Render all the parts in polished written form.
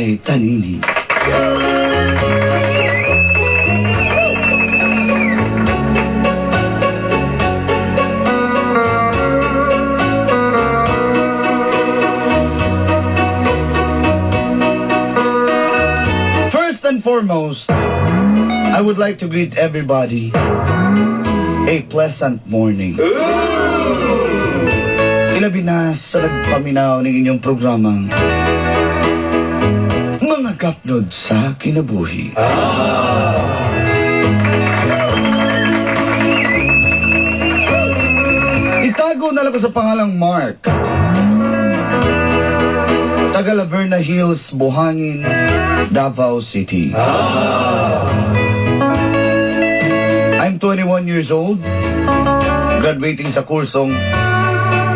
Barangay Tanini. First and foremost, I would like to greet everybody a pleasant morning. Ilabi na sa nagpaminaw ng inyong programang Mga Kapnod sa Kinabuhi. Itago na lang ko sa pangalang Mark. Taga Laverna Hills, Buhangin, Davao City. I'm 21 years old, graduating sa kursong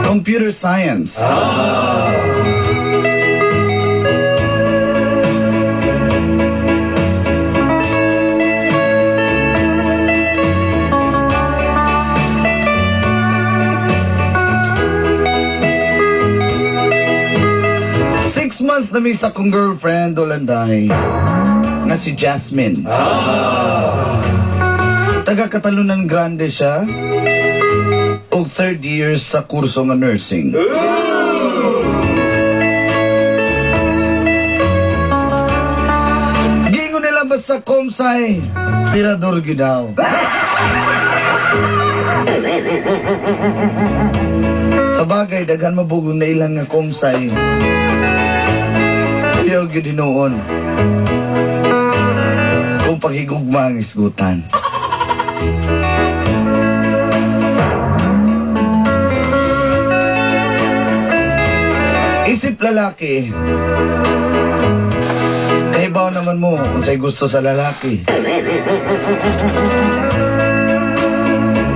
Computer Science. 6 months na miss akong girlfriend, Dolanday, na si Jasmine. Taga Katalunan Grande siya, og 3rd year sa kurso nga nursing. Gingo nila basta komsay, tirador gidaw. Sa bagay, daghan mabugong na ilang nga komsay. Iyaw gidinoon. Kung paghigugma ang isgutan. Isip lalaki. Kahibaw naman mo kung sa'y gusto sa lalaki.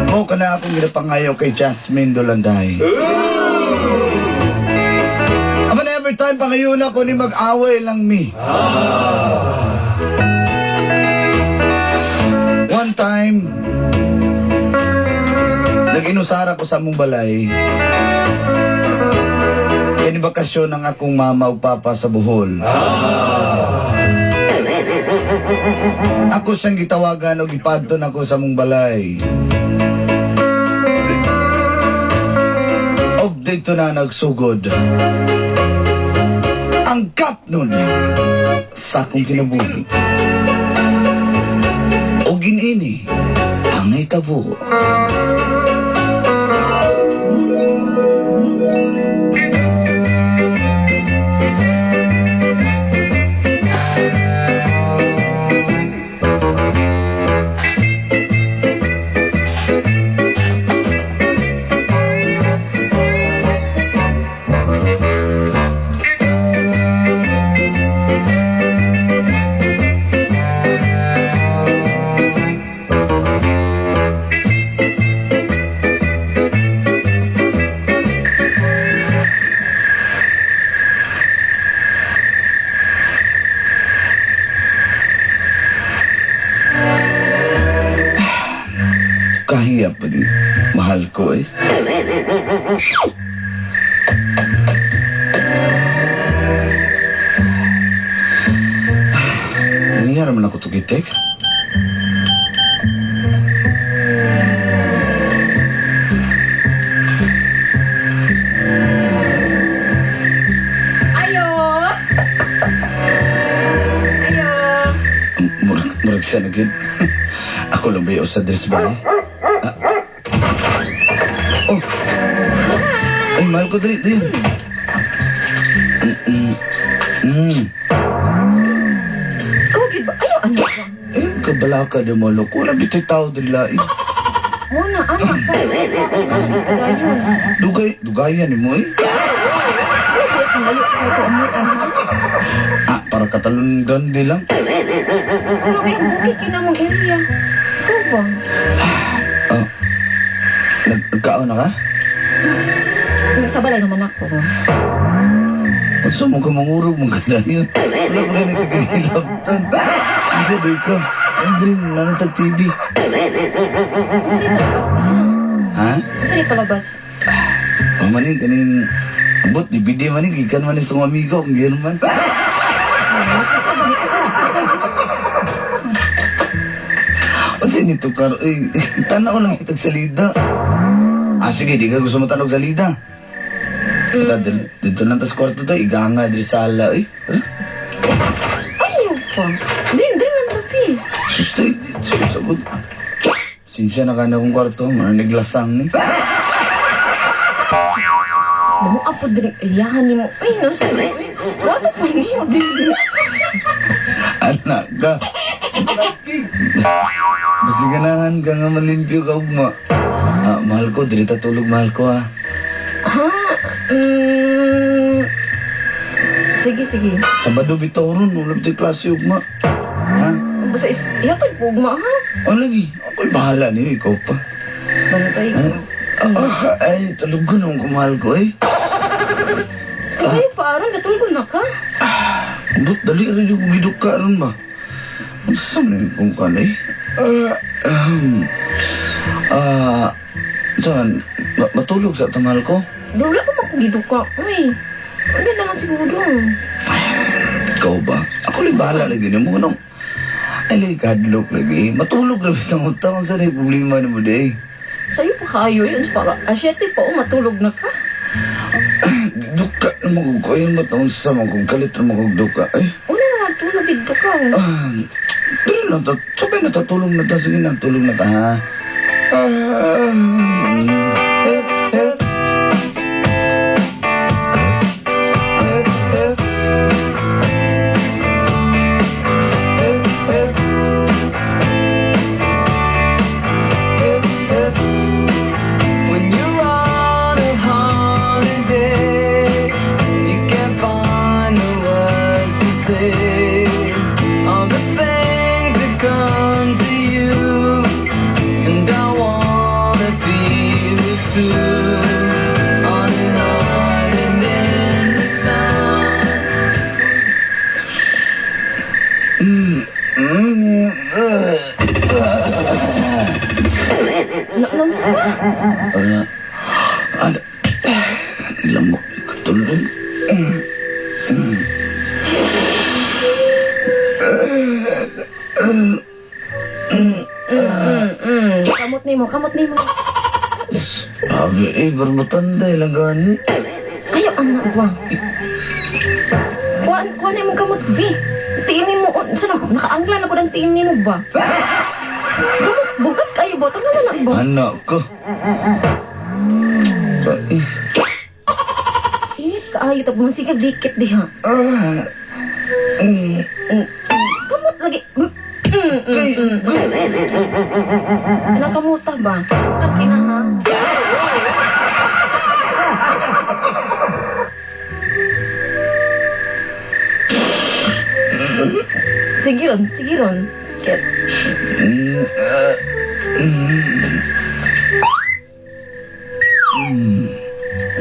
Mo ka na akong ginapangayaw kay Jasmine, Dolanday. Aman every time pangayon ako ni mag-away lang mi. One time, nag-inusara ko sa mong balay. Bakasyon ng akong mama o papa sa Bohol. Ako siyang gitawagan o gipadton ako sa mong balay. Og dito na nagsugod ang kapnon sa akong kinabuhi. O ginini ang naitabo. Kahiya pa din. Mahal ko eh. Nangyari man ako ito gi-text. Murag siya na gid. Ako lang ba yung sa dress ba eh? Oh! Ay, mahal ko dali. Kogi ba? Ayaw, anak ka. Kabala ka na malo. Kulang ito'y tao dali lain. Muna, anak ka. Dugayan mo eh. Para Katalunan Grande lang. Pero may bukid kinamong area. Ikaw ba? Nagkaon na ka? Sa balay naman ako. Sa mo ka mangurog mong ganda yun. Wala pa ganit kagahilaptan. Isa doy ka. Ay, Dring, nanatag TV. Gusto rin palabas niya. Ha? Gusto rin palabas. Maning, kaning... Abot, DVD maning, ikan maning sa mga amigo, ang German. Kasi nito karo, tanaw lang itag salida. Sige, di ka gusto matanog salida. Dito lang tas kwarto to, iganga diri sala, Ayaw pa. Hindi man tapi. Sustoy, sabot. Sinsya na ka na kong kwarto, mananiglasang ni. Mo apo din iyahan ni mo. Ay, no, sabi. What pa niyo din? Anak ka. Kasi ganahan ka nga malimpyo ka, ugma. Mahal ko, dili tatulog, mahal ko, ha. Ha? Sige. Sabado bitaw ron, ulam tayo klase, ugma. Ha? Basta ihatod po, ugma, ha? O lagi, ako'y bahala niyo, ikaw pa. Bantay ko. Ay, tulog ko nung kumahal ko, Kasi parang natulog na ka. But dali rin yung gidok ka ron ba? Ano sa mga kong kanay? Saan? Matulog sa tamal ko? Wala ko makagito ka. Uy, hindi naman siguro. Ikaw ba? Ako lang bahala lagi na mo. Anong? Ay, like, hadlock lagi. Matulog na bitang utang. Saan ay problema na mo day? Sa'yo pa kayo yun. Para asyete pa matulog na ka. Duka na magugko. Ayun ba't naman sa magugko? Kalit na magugduka. Ay. Una na natulog dito ka. Pero lang, sabay natatulog na ta. Sige na, tulog na ta, ha? When you're on a holiday, you can't find the words to say all the things that come to you, and I wanna feel it too. On an island in the sun. Naalam sa ka? Lamok katulog. Kamot ni mo. Sabi, baru matanda lang gani. Ayaw, anak ba? Kuha na mo kamot, B. Tingin mo, nakaanglan ako ng tingin mo ba? Sama, bugat kayo ba? Taga na ba? Anak ko. Ay, Init ka ayo, tapos masigaw dikit di ha. Kamot lagi. Nakamuta ba? At kinaha. Sige ron. Ket.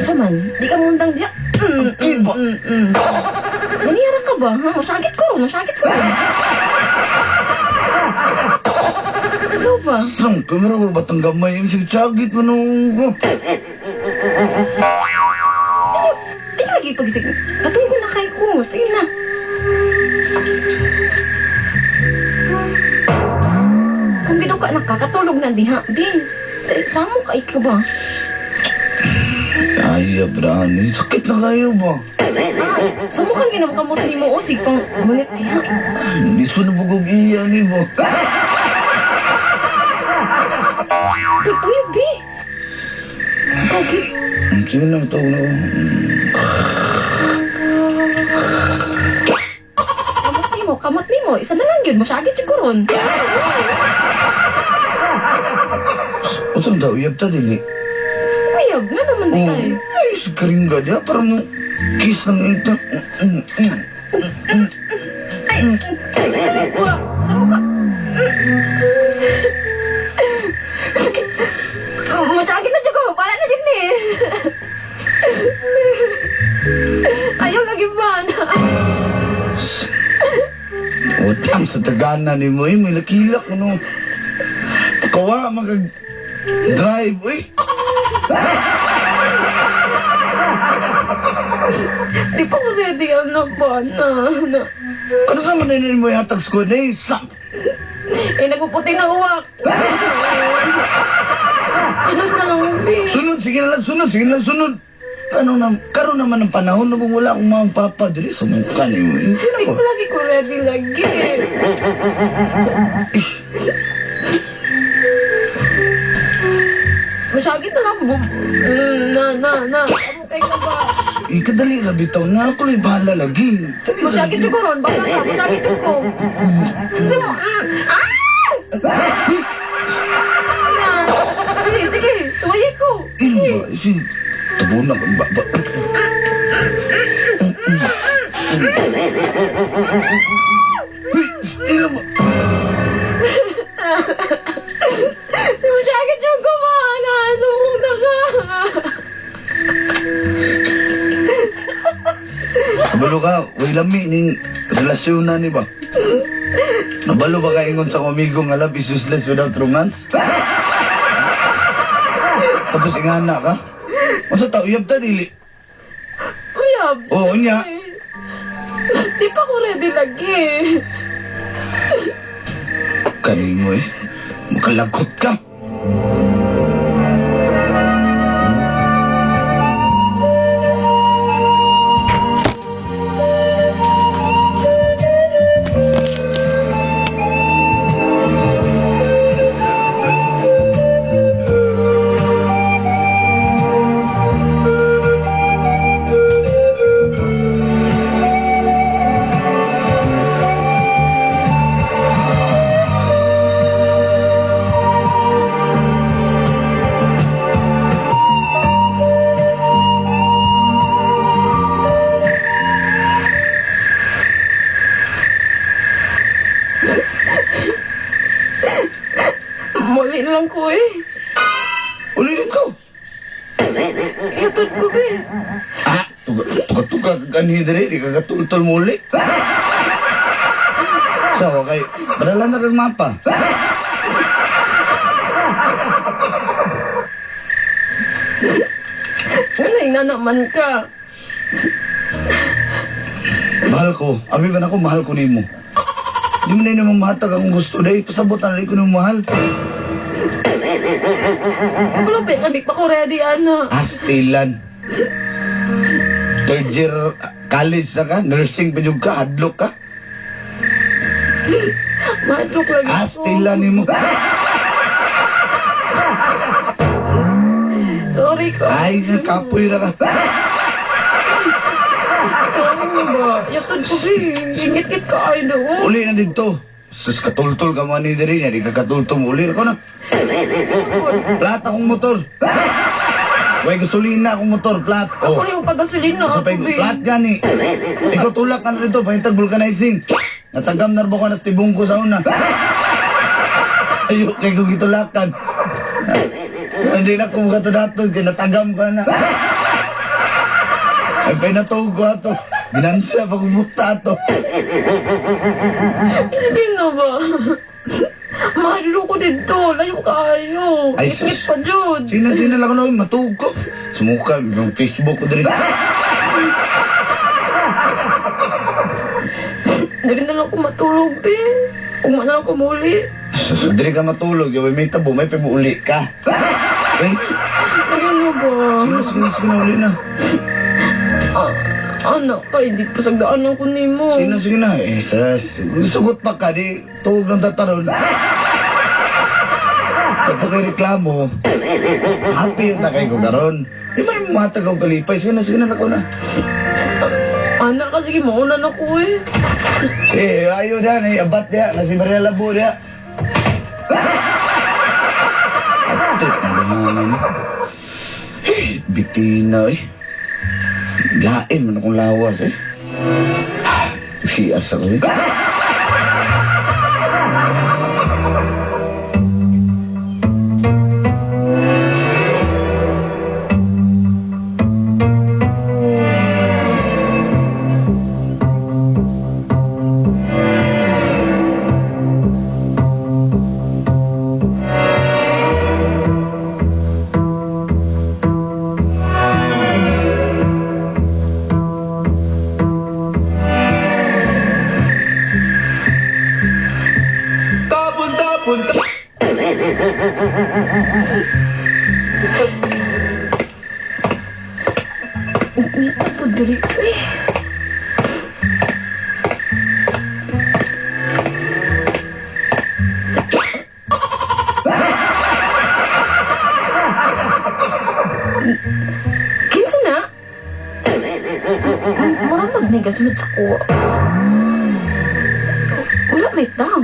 Saman, di ka mundang diya. Iba. Naniyara ka ba? Ha? Masakit ko ron. Ikaw ba? Sang kamera ko batang gamay yung sigsagit mo nung ko. Ay, lagi pagisig. Patunggo na kay ko. Sige na. Kung gito ka nakakatulog na diha, Bin. Sa mo ka ikaw ba? Ay, Abrani. Sakit na kayo ba? Sa mo kang ginamkamot ni mo o pang ngunit diha. Hindi so nabugog iya ni ba? Uy, Bi. Ikaw, Bi. Sige na, tawag na ko. Kamot ni mo. Isa na lang yun. Masyagit yung kuron. O saan daw, iyab ta din eh. Mayab na naman di tayo. Ay, si Karinga diya, parang mo kiss ng ito. Wala. Sa mukha. Masyagit na dyan ko. Pala na dyan eh. Ayaw lagi ba na. What lang sa tagana ni mo, may nakilak mo no. Kawa, magag-drive, uy. Di pa ko ready, anak ba? Na. Ano sa maninin mo yatag ko na eh? Nagpuputi na uwak. Sunod na lang, B. Sunod, sige na lang, sunod. Karon naman ang panahon na wala akong mga papa dili sa mga kanin mo. Hindi na Di ko. ko lagi ko ready lagi. Masyagit na lang. Na. Amo kay ka ba? Kadali na bitaw na ako lang bahala lagi. Dali na Masyagit lagi. yung koron. Baka na. Masyagit yung ko. Simo. Sige. Suwaye ko. Ino ba? Tabo na ba? Ino ba? Masyagit yung kumana. Sumunta ka. Nabalo ka, way lami ning relasyon na ni ba? Nabalo ba ka ingon sa amigo nga love is useless without romance? Tapos ingana ka? Masa tao, iyab ta dili? Uyab. Oo, niya. Di pa ko ready lagi. Kanin mo eh. Makalagot ka. Muli lang ko eh. Ulitin ko. Iatod ko eh. Tuga-tuga ganhi diri, di ka katultol mo uli. So, okay. Padala na kang mapa. Wala na naman ka. Mahal ko. Abi ba na ako, mahal ko nimo. Di mo na yun naman mahatag akong gusto dahil pasabot na ko ng mahal. Wala ba yung pa ko ready, ana. Astilan. Third year college na ka, nursing pa yung ka, hadlok ka. Madlok lagi ko. Astilan ni mo. Sorry ko. Ay, kapoy na ka. Sorry mo ba? Iatod ko eh. Ingit-ngit ka ay doon. Uli na dito. Sus, katultol ka man ni diri niya, di ka katultol mo. Uli ako na. Plat akong motor. Way gasolina akong motor, plat. Ako Oh. yung pagasolina Sa ako, pag be. plat gani. Ikaw tulak ka na rito, pahintag vulcanizing. Natagam na ba ka na tibong ko sa una. Ayo, kay kong itulakan. Hindi na ko mga dato, kaya natagam ka na. Ay, pinatawag ko ato. Binansya pa kong buta ato. Sige na ba? Mahalo ko dito. Layo kayo. Ay, Ngit-ngit sus. pa dyan. Sina lang ko na, matuog ko. Sumuka, yung Facebook ko dali. Dari na lang ko matulog, be. Kung man lang ko muli. Dili ka matulog, yung may tabo, may pibuuli ka. Eh, Ayun na ba? sige na uli na. Anak ka, hindi pa sagdaanan ko ni mo. Sige na. Eh, sugot pa ka, di tuog ng tataron. Kapag kay reklamo, happy yung takay ko karon. Di ba yung matagaw kalipay? Sige na ako na. Anak ka, sige, maunan ako eh. Eh, ayaw na, abat niya, kasi Maria Labo niya. Trip na bahanan niya. Eh, bitina eh. Lain man akong lawas eh. CR sa ko eh. sunod sa kuha. Wala may tao.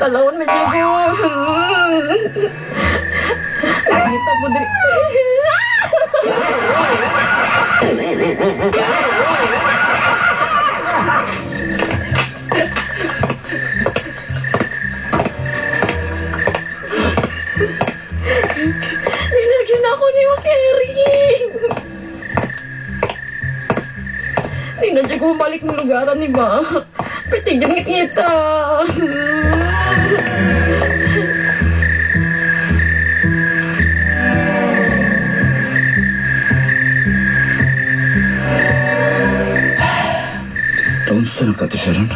Talawan may jago. Kita po din. Nilagyan ako ni Makeri. Hindi na siya kumabalik ng lugaran ni ba? Pwede dyan ngit-ngita. Taon sa nagkatisaran.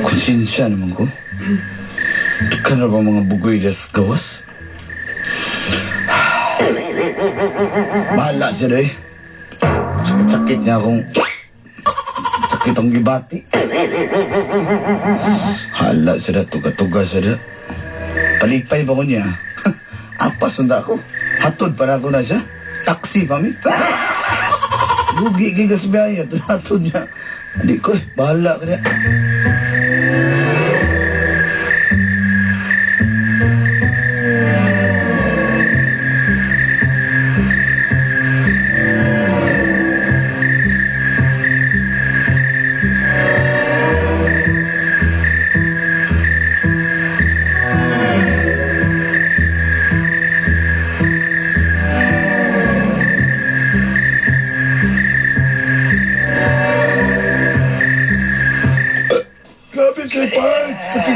Konsensya naman ko. Ika na ba mga bugoy das gawas? Bahala siya doy. Sakit-sakit niya akong sakit ang gibati. Hala siya da, tuga-tuga siya da. Palipay ba ko niya? Apas nanda ako. Hatod para ako na siya. Taksi pa mi. Gugi gigas biyaya. Hatod niya. Hindi ko bahala ka niya.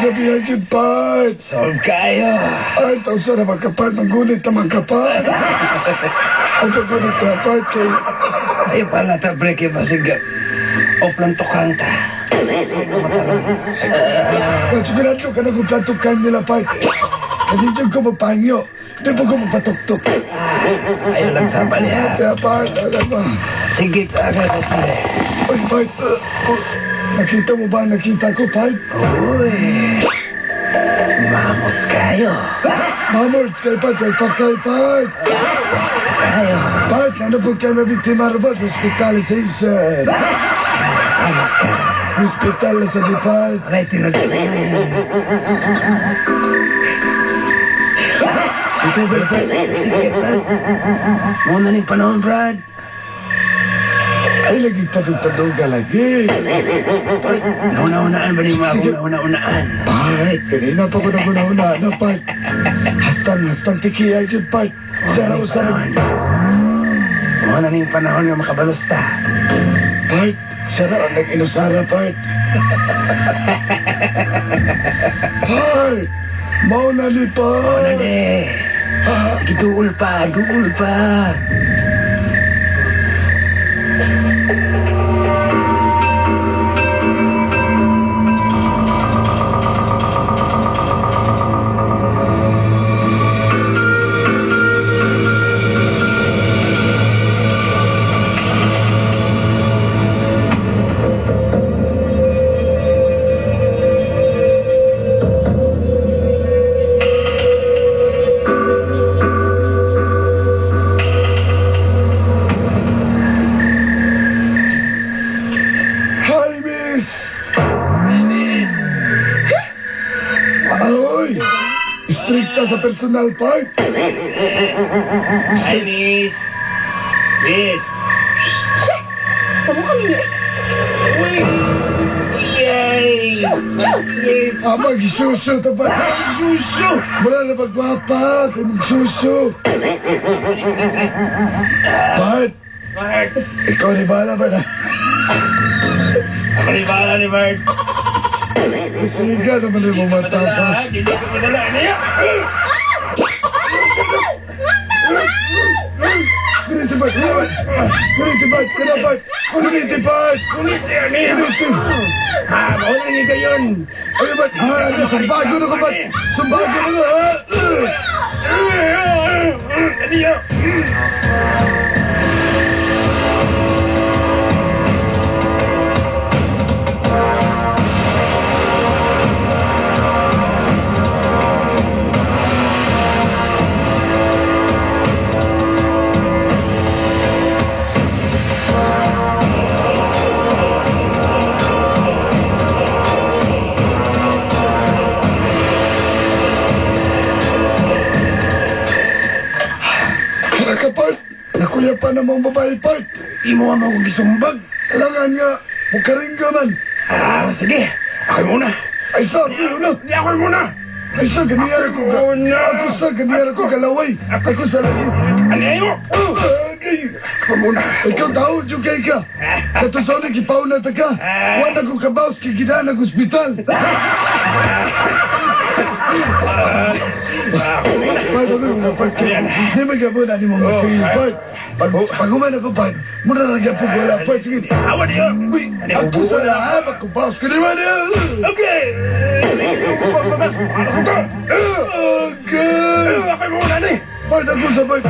Gabihan yun, Pat. Solve kayo. Ay, taon sa na magkapat. Manggunit na magkapat. Ay, paggunit na, Pat, kay... Ayaw pala ta break yung masigat. Oplang tukang ta. Sigurado ka na kung platukan nila, Pat. Hindi dyan ko mapangyo. Hindi po ko mapatuktok. Ayaw lang sa balya. Kaya, Pat, alam mo. Sige, agad at pare. Ay, Pat, nakita mo ba? Nakita ko, Pat. Uy. Mamots kayo. Mamots kayo, Pat. Kay Pakay, Pat. Mamots kayo. Pat, ano po kayo mabiktima robot? Hospitalization. Anak ka. Hospital na sa Nepal. Aray, tinagulay. Ito, Brad. Sige, Brad. Muna ning panahon, Brad. Ay, lagi tanong-tanong ka lagi. Pat, Nauna-unaan ba ni mo akong nauna-unaan? Pat, kanina pa ko na una-unaan na, Pat. Hastang tikiya yun, Pat. Sara o sa Muna ning panahon nga makabalos ta. Pat, sara ang nag-inusara, Pat. Pat, mauna ni Ano Pat. de? Sige, duul pa. Hi, Miss. Ahoy. Stricta sa personal, Pat. Hi, Miss. Miss. Sa mukha ninyo eh. Uy! Yay! Mag-suso to, Pat. Suso. Wala na magwapa. Mag-suso. Pat, Bart! ikaw ni Bala ba na? Ako ni Bala ni Bart. Siga naman yung mata, Pat. Hindi ko madala. Ano yan? Ganito, Pat. Ganito, Pat. Ganito, Pat. Kunit yan yan. Mauna nga gayon. Ano, Pat? Sumbago na ko, Pat. Sumbago na ko, ha? Ano yan? mong babae part. Imo mo kong gisumbag. Alangan nga, mukaring ka man. Sige. Ako'y muna. Ay sa, na. Di ako'y muna. Ay sa, ganiyara ko ka. Ako sa, ganiyara ko kalaway. Ako sa lagi. Ano mo? Okay. Ako'y muna. Ikaw tao, jukay ka. Katusone, kipaw na ta ka. Wala ko kabaos, kikita ng ospital. Part, ako yung part ka. Di magabo na ni mo ma-feel, part. Pag uman ako, part, muna na nagyan po wala, part. Sige. Awan niyo. Uy, ako sa lahat, magkubaos ka naman. Okay. Pagbagas. Alas ito. Okay. Ako'y muna ni. Part, ako sa part.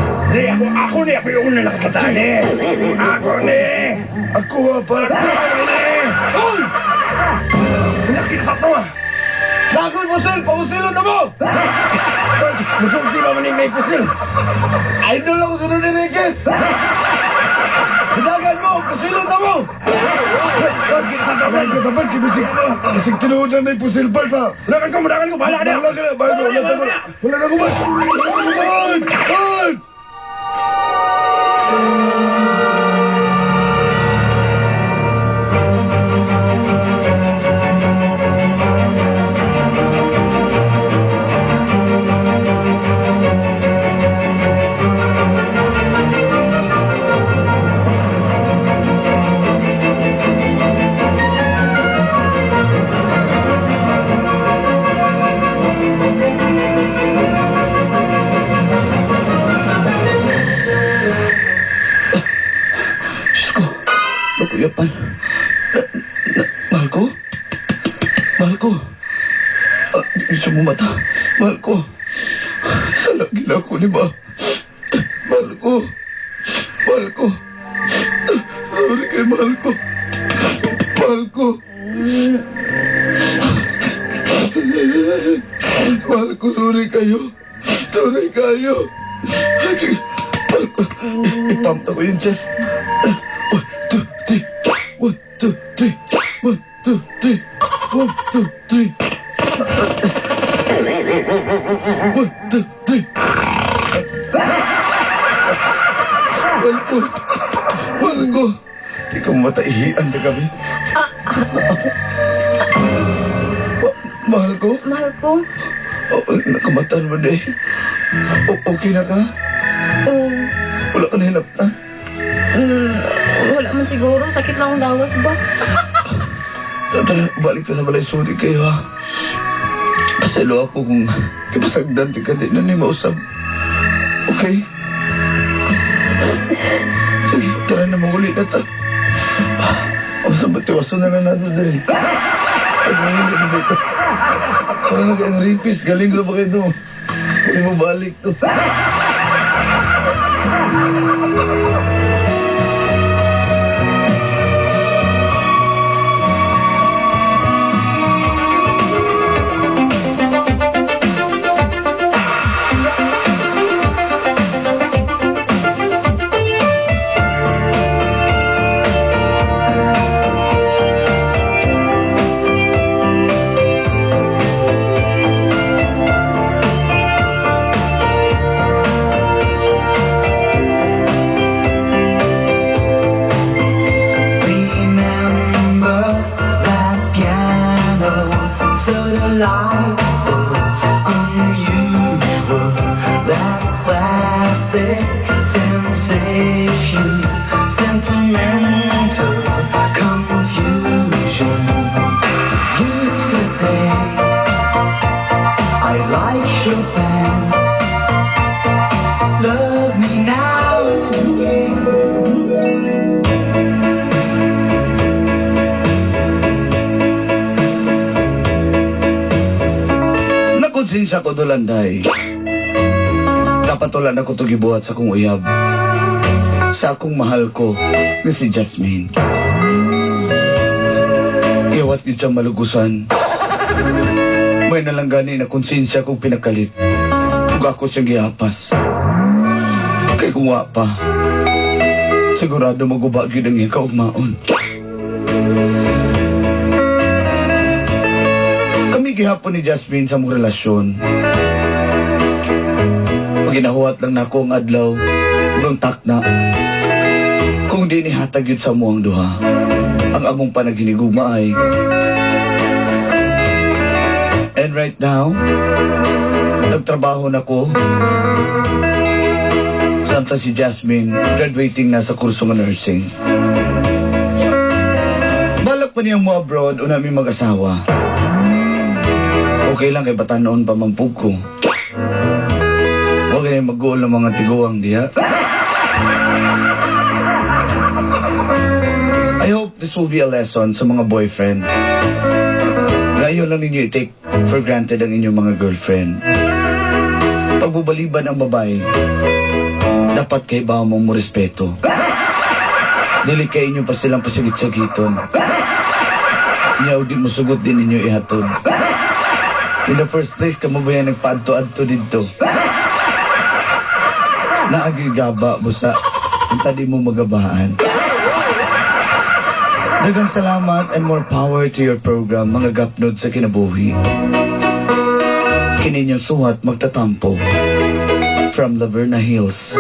Ako ni. Ako yung una nakakita ni. Ako ni. Ako ha, part. Ako ni. Hoy! Nakikita to ah. Bagoy mo, Sil! Pausilon na mo! Part, Musulti ba maning may pusil? idol ako sa Rodriguez! Hidagan mo! Pusilon na mo! Part, katapat, kisig tinuod na may pusil, Part, ha? Mudakan ko. Bahala ka na. Wala ka na, Part, wala na ko, Part! Wala na ko, Part! Part! Diyos ko, nakuyapan. Mahal ko? Mahal ko? Di siya mo mata. Mahal ko. Sa lagi na ako, di ba? Mahal ko. Mahal ko. Sorry kay mahal ko. Mahal ko. Mahal ko, sorry kayo. Sorry kayo. Sige, mahal ko. Ipump na ko yung chest. 1, 2, 3. 1, 2, 3. 1, 2, 3. 1, 2, 3. 1, 2, 3. Mahal ko. Mahal ko. Di ka mataihian na kami. Mahal ko? Mahal ko. Nakamatan mo na eh. Okay na ka? Oh, Wala ka nahilap na? wala man siguro. Sakit lang ang dawas ba? Tara, balik ka sa balay. Sorry kayo ha. Pasalo ako kung kapasagdan ka din na ni mausap. Okay? Sige, tara na maulit na ta. Sa batiwasan na lang natin din. Ay, maulit na dito. Parang nag-enripis. Galing na ba kayo ito? Hindi mo balik to. Remember that piano, so delightful, unusual, that classic sensation, sentimental confusion. Used to say I like Chopin, love me now and again. Nakonsensya ko dolanday. Dapat tulan ako to gibuhat sa akong uyab. Sa akong mahal ko na si Jasmine. Iwat niyo siyang malugusan. May nalanggani na konsensya kong pinakalit. Kung ako siyang gihapas. Kaya kung wa pa, sigurado magubagyo ng iyang kaugmaon. Kami gihapon ni Jasmine sa mong relasyon. Pag ginahuat lang na ako ang adlaw, ug ang takna, Kung di nihatag yun sa muang duha, ang among panaginigugma ay... And right now, nagtrabaho na ko. Samtang si Jasmine, graduating na sa kurso ng nursing. Balak pa niyang mo abroad o namin mag-asawa. Okay lang kay batanon pa mampug ko. Huwag kayo mag-goal ng mga tiguang diha. I hope this will be a lesson sa mga boyfriend. Ngayon lang ninyo i-take for granted ang inyong mga girlfriend. Pagbubaliban ang babae, dapat kay ba mong mo respeto. Dili kay inyo pa silang pasigit-sagiton. Nyaw di mo sugot din ninyo ihatod. In the first place, kamo ba yan nagpaadto-adto dito? Naagigaba, busa. Punta di mo magabaan. Dagang salamat and more power to your program, mga gapnod sa kinabuhi. Kininyong suhat magtatampo from Laverna Hills.